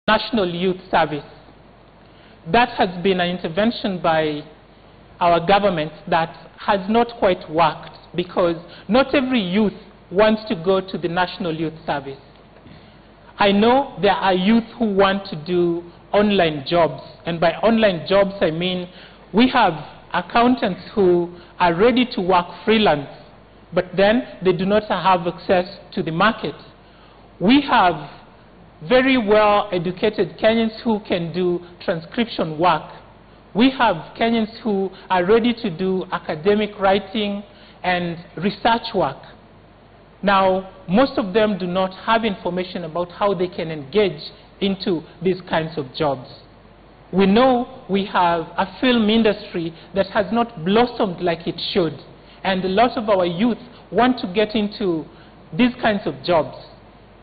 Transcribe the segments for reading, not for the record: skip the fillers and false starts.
National Youth Service. That has been an intervention by our government that has not quite worked, because not every youth wants to go to the National Youth Service. I know there are youth who want to do online jobs, and by online jobs I mean we have accountants who are ready to work freelance, but then they do not have access to the market. We have very well-educated Kenyans who can do transcription work. We have Kenyans who are ready to do academic writing and research work. Now, most of them do not have information about how they can engage into these kinds of jobs. We know we have a film industry that has not blossomed like it should, and a lot of our youth want to get into these kinds of jobs.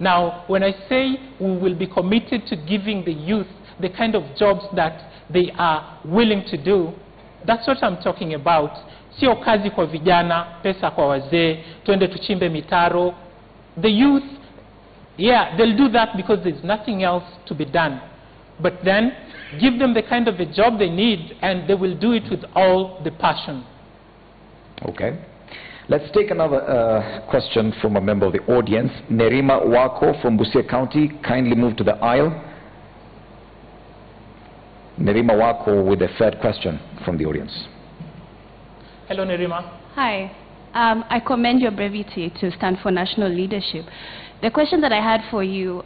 Now, when I say we will be committed to giving the youth the kind of jobs that they are willing to do, that's what I'm talking about. Sio kazi kwa vijana, pesa kwa wazee, twende tuchimbe mitaro. The youth, yeah, they'll do that because there's nothing else to be done. But then, give them the kind of a job they need, and they will do it with all the passion. Okay. Let's take another question from a member of the audience. Nerima Wako from Busia County, kindly move to the aisle. Nerima Wako with the third question from the audience. Hello, Nerima. Hi. I commend your brevity to stand for national leadership. The question that I had for you,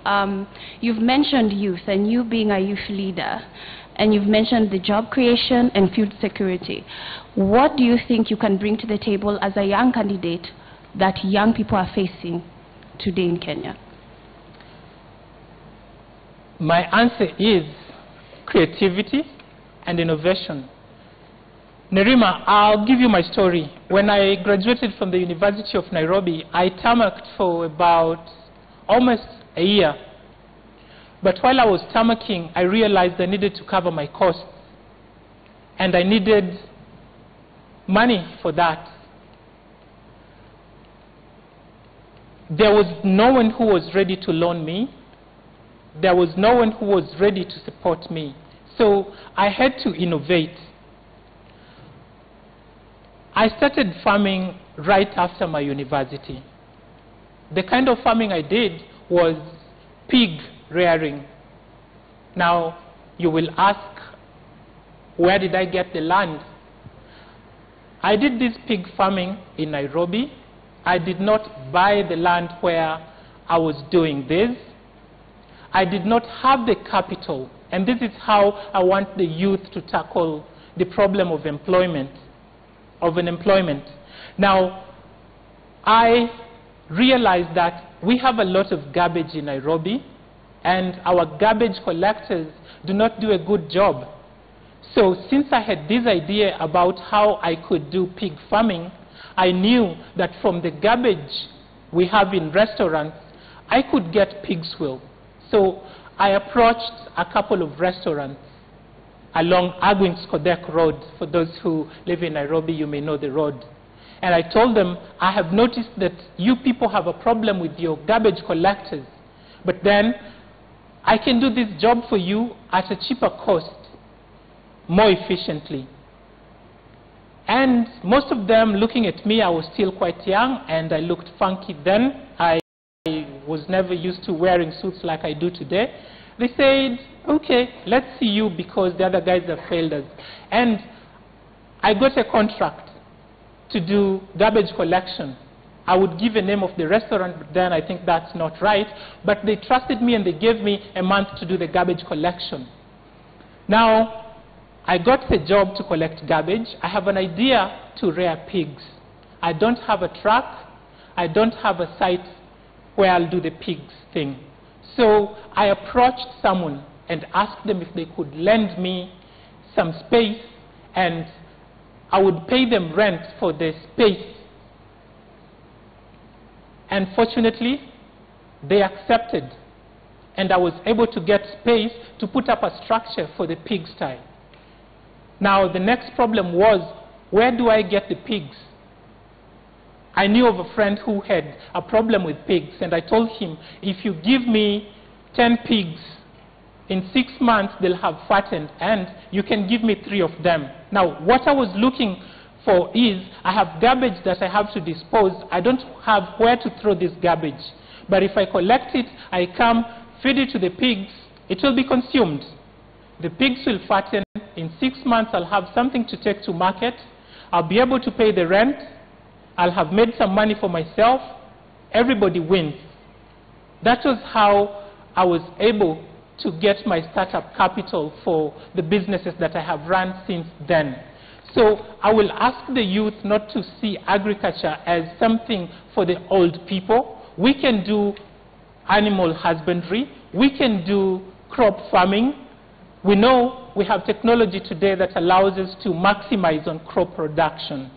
you've mentioned youth and you being a youth leader, and you've mentioned the job creation and food security. What do you think you can bring to the table as a young candidate that young people are facing today in Kenya? My answer is creativity and innovation. Nerima, I'll give you my story. When I graduated from the University of Nairobi, I tarmacked for about almost a year. But while I was tarmacking, I realized I needed to cover my costs, and I needed money for that. There was no one who was ready to loan me. There was no one who was ready to support me. So I had to innovate. I started farming right after my university. The kind of farming I did was pig rearing. Now, you will ask, where did I get the land? I did this pig farming in Nairobi. I did not buy the land where I was doing this. I did not have the capital, and this is how I want the youth to tackle the problem of unemployment. Now, I realized that we have a lot of garbage in Nairobi, and our garbage collectors do not do a good job. So since I had this idea about how I could do pig farming, I knew that from the garbage we have in restaurants, I could get pig's will. So I approached a couple of restaurants along Agwings-Kodek Road. For those who live in Nairobi, you may know the road. And I told them, I have noticed that you people have a problem with your garbage collectors, but then I can do this job for you at a cheaper cost, more efficiently. And most of them looking at me, I was still quite young and I looked funky then. I was never used to wearing suits like I do today. They said, okay, let's see you because the other guys have failed us. And I got a contract to do garbage collection. I would give a name of the restaurant, but then I think that's not right. But they trusted me and they gave me a month to do the garbage collection. Now, I got the job to collect garbage. I have an idea to rear pigs. I don't have a truck. I don't have a site where I'll do the pigs thing. So I approached someone and asked them if they could lend me some space, and I would pay them rent for the space. And fortunately, they accepted, and I was able to get space to put up a structure for the pigsty. Now, the next problem was, where do I get the pigs? I knew of a friend who had a problem with pigs, and I told him, if you give me 10 pigs, in 6 months they'll have fattened, and you can give me 3 of them. Now, what I was looking for is, I have garbage that I have to dispose. I don't have where to throw this garbage. But if I collect it, I come, feed it to the pigs, it will be consumed. The pigs will fatten. In 6 months, I'll have something to take to market. I'll be able to pay the rent. I'll have made some money for myself. Everybody wins. That was how I was able to get my startup capital for the businesses that I have run since then. So I will ask the youth not to see agriculture as something for the old people. We can do animal husbandry. We can do crop farming. We know we have technology today that allows us to maximize on crop production.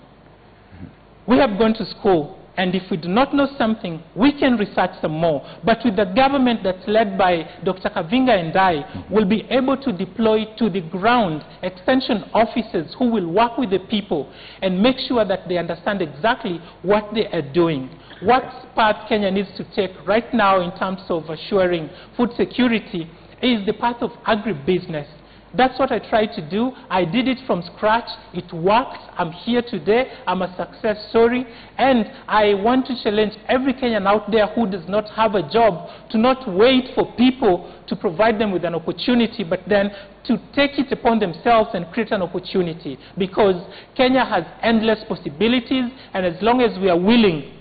We have gone to school, and if we do not know something, we can research some more. But with the government that's led by Dr. Kavinga and I, we'll be able to deploy to the ground extension officers who will work with the people and make sure that they understand exactly what they are doing. What path Kenya needs to take right now in terms of assuring food security is the path of agribusiness. That's what I tried to do. I did it from scratch. It worked. I'm here today. I'm a success story. And I want to challenge every Kenyan out there who does not have a job to not wait for people to provide them with an opportunity, but then to take it upon themselves and create an opportunity. Because Kenya has endless possibilities, and as long as we are willing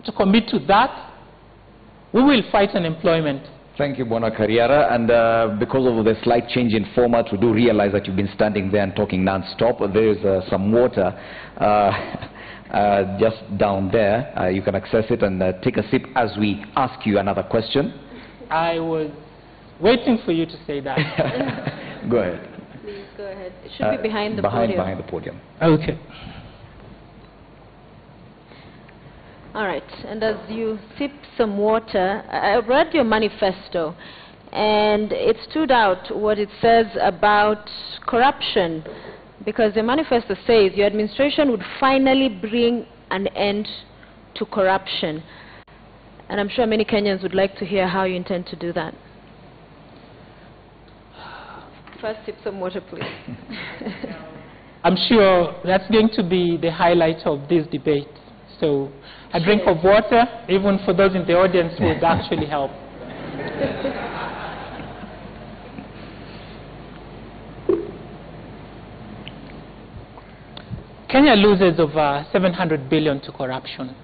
to commit to that, we will fight unemployment. Thank you, Bwana Kariara. And because of the slight change in format, we do realize that you've been standing there and talking non-stop. There is some water just down there. You can access it and take a sip as we ask you another question. I was waiting for you to say that. Go ahead. Please go ahead. It should be behind the podium. Behind the podium. Okay. All right, and as you sip some water, I read your manifesto, and it stood out what it says about corruption, because the manifesto says your administration would finally bring an end to corruption. And I'm sure many Kenyans would like to hear how you intend to do that. First, sip some water, please. I'm sure that's going to be the highlight of this debate. So a drink of water, even for those in the audience, would actually help. Kenya loses over 700 billion to corruption.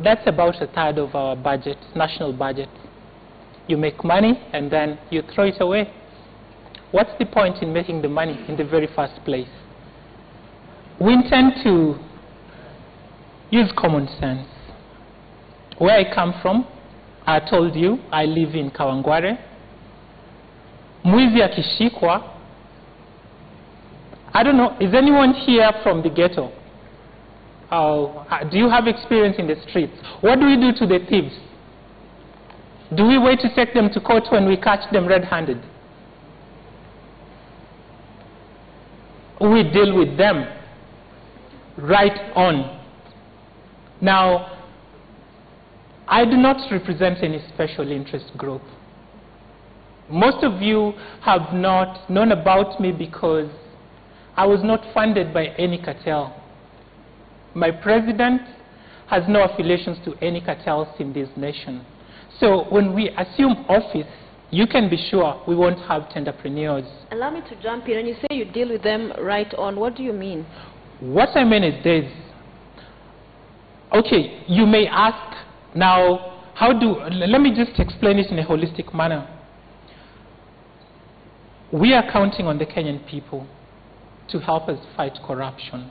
That's about a third of our budget, national budget. You make money and then you throw it away. What's the point in making the money in the very first place? We intend to use common sense. Where I come from, I told you, I live in Kawangware. Mwizi akishikwa. I don't know, is anyone here from the ghetto? Do you have experience in the streets? What do we do to the thieves? Do we wait to take them to court when we catch them red-handed? We deal with them right on. Now, I do not represent any special interest group. Most of you have not known about me because I was not funded by any cartel. My president has no affiliations to any cartels in this nation. So when we assume office, you can be sure we won't have entrepreneurs. Allow me to jump in. When you say you deal with them right on, what do you mean? What I mean is this. Okay, you may ask, now, let me just explain it in a holistic manner. We are counting on the Kenyan people to help us fight corruption.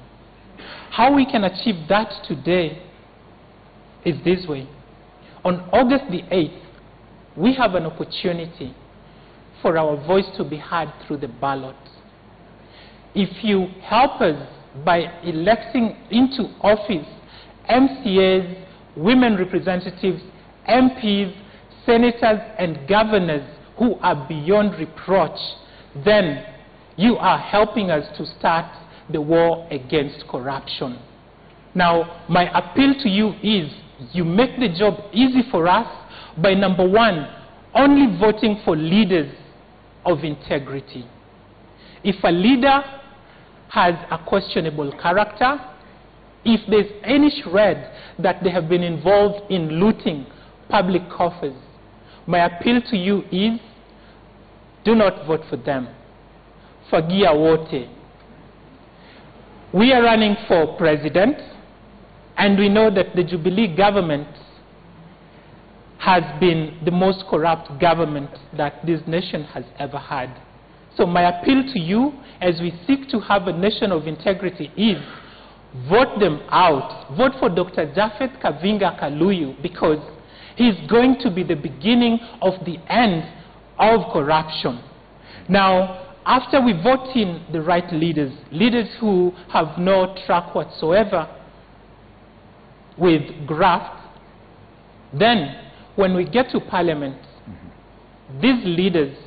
How we can achieve that today is this way. On August the 8th, we have an opportunity for our voice to be heard through the ballot. If you help us by electing into office MCAs, women representatives, MPs, senators, and governors who are beyond reproach, then you are helping us to start the war against corruption. Now, my appeal to you is, you make the job easy for us by, number one, only voting for leaders of integrity. If a leader has a questionable character, if there's any shred that they have been involved in looting public coffers, my appeal to you is, do not vote for them. Fagia wote. We are running for president, and we know that the Jubilee government has been the most corrupt government that this nation has ever had. So my appeal to you, as we seek to have a nation of integrity, is vote them out. Vote for Dr. Japhet Kavinga Kaluyu, because he's going to be the beginning of the end of corruption. Now, after we vote in the right leaders, leaders who have no track whatsoever with graft, then when we get to Parliament, these leaders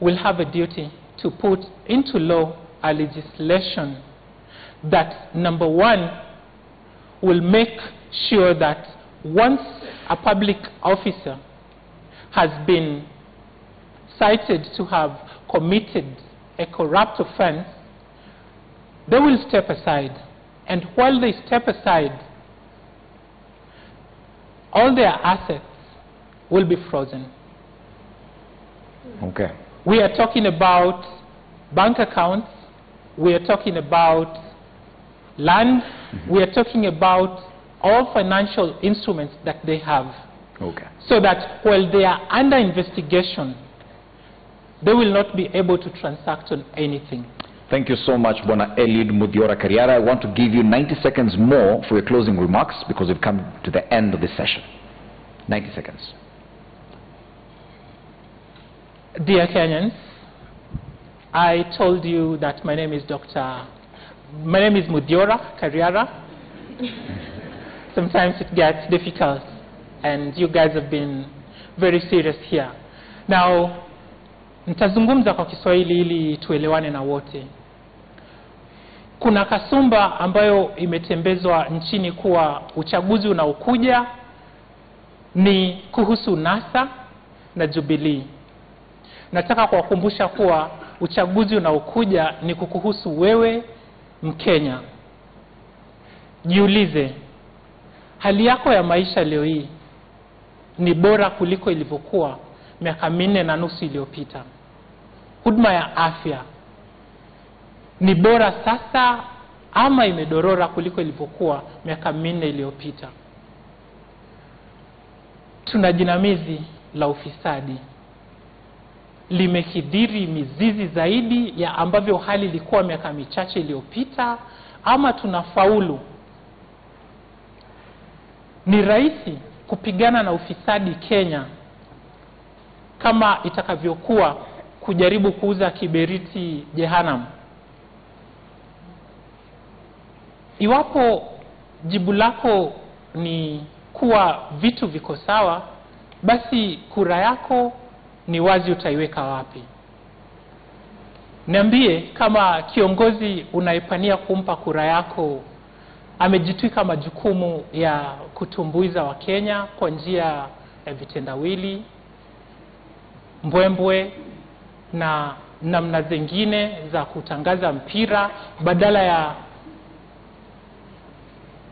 will have a duty to put into law a legislation that, number one, will make sure that once a public officer has been cited to have committed a corrupt offense, they will step aside. And while they step aside, all their assets will be frozen. Okay. We are talking about bank accounts, we are talking about land, we are talking about all financial instruments that they have. Okay. So that while they are under investigation, they will not be able to transact on anything. Thank you so much, Bwana Eliud Muthiora Kariara. I want to give you 90 seconds more for your closing remarks, because we've come to the end of this session. 90 seconds. Dear Kenyans, I told you that my name is Muthiora Kariara. Sometimes it gets difficult, and you guys have been very serious here. Now, nitazungumza kwa Kiswahili ili tuelewane na wote. Kuna kasumba ambayo imetembezwa nchini kuwa uchaguzi unaokuja ni kuhusu NASA na Jubilee. Nataka kuwakumbusha kuwa uchaguzi unaokuja ni kukuhusu wewe, Mkenya. Jiulize, hali yako ya maisha leo hii ni bora kuliko ilivyokuwa miaka 4.5 iliyopita? Huduma ya afya ni bora sasa ama imedorora kuliko ilivyokuwa miaka 4 iliyopita? Tuna jinamizi la ufisadi, limekidhiri mizizi zaidi ya ambavyo hali ilikuwa miaka michache iliyopita, ama tunafaulu? Ni rahisi kupigana na ufisadi Kenya kama itakavyokuwa kujaribu kuuza kiberiti Jehanamu? Iwapo jibu lako ni kuwa vitu viko sawa, basi kura yako ni wazi utaiweka wapi. Niambie kama kiongozi unaipania kumpa kura yako amejitwika majukumu ya kutumbuiza Wakenya kwa njia ya vitendawili, mbwembwe na namna zingine za kutangaza mpira, badala ya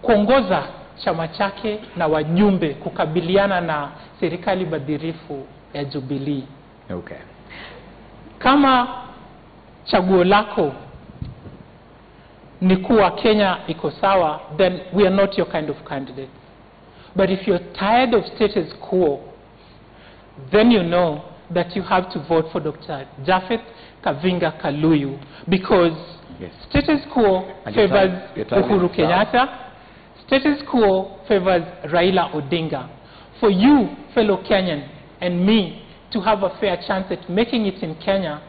kuongoza chama chake na wajumbe kukabiliana na serikali badhirifu ya Jubilee. Okay. Kama chaguo lako ni kuwa Kenya iko sawa, then we are not your kind of candidate. But if you're tired of status quo, then you know that you have to vote for Dr. Japhet Kavinga Kaluyu, because status quo favors Uhuru Kenyatta, status quo favors Raila Odinga. For you, fellow Kenyan, and me to have a fair chance at making it in Kenya,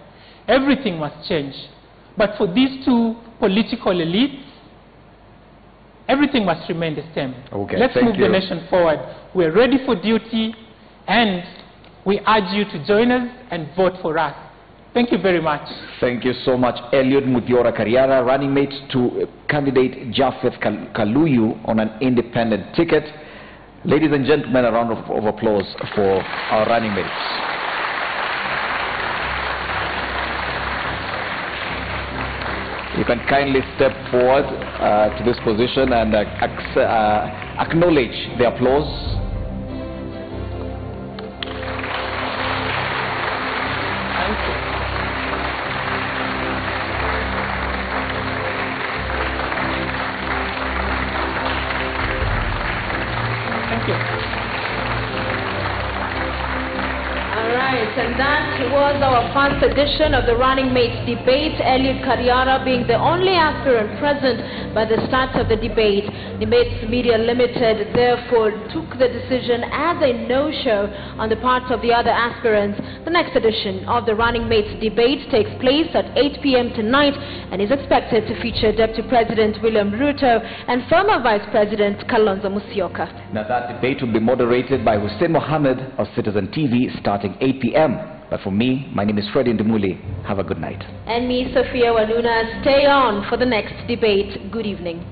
everything must change. But for these two political elites, everything must remain the same. Okay, let's move the nation forward. We're ready for duty, and we urge you to join us and vote for us. Thank you very much. Thank you so much, Eliud Muthiora Kariara, running mate to candidate Japhet Kaluyu on an independent ticket. Ladies and gentlemen, a round of applause for our running mates. You can kindly step forward to this position and acknowledge the applause. Thank you. Thank you. All right, and that was our first edition of the Running Mates debate. Muthiora Kariara being the only aspirant present by the start of the debate. The Mates Media Limited therefore took the decision as a no-show on the part of the other aspirants. The next edition of the Running Mates debate takes place at 8 p.m. tonight and is expected to feature Deputy President William Ruto and former Vice President Kalonzo Musyoka. Now that debate will be moderated by Hussein Mohammed of Citizen TV starting 8 p.m. But for me, my name is Freddie Ndimuli. Have a good night. And me, Sophia Waluna. Stay on for the next debate. Good evening.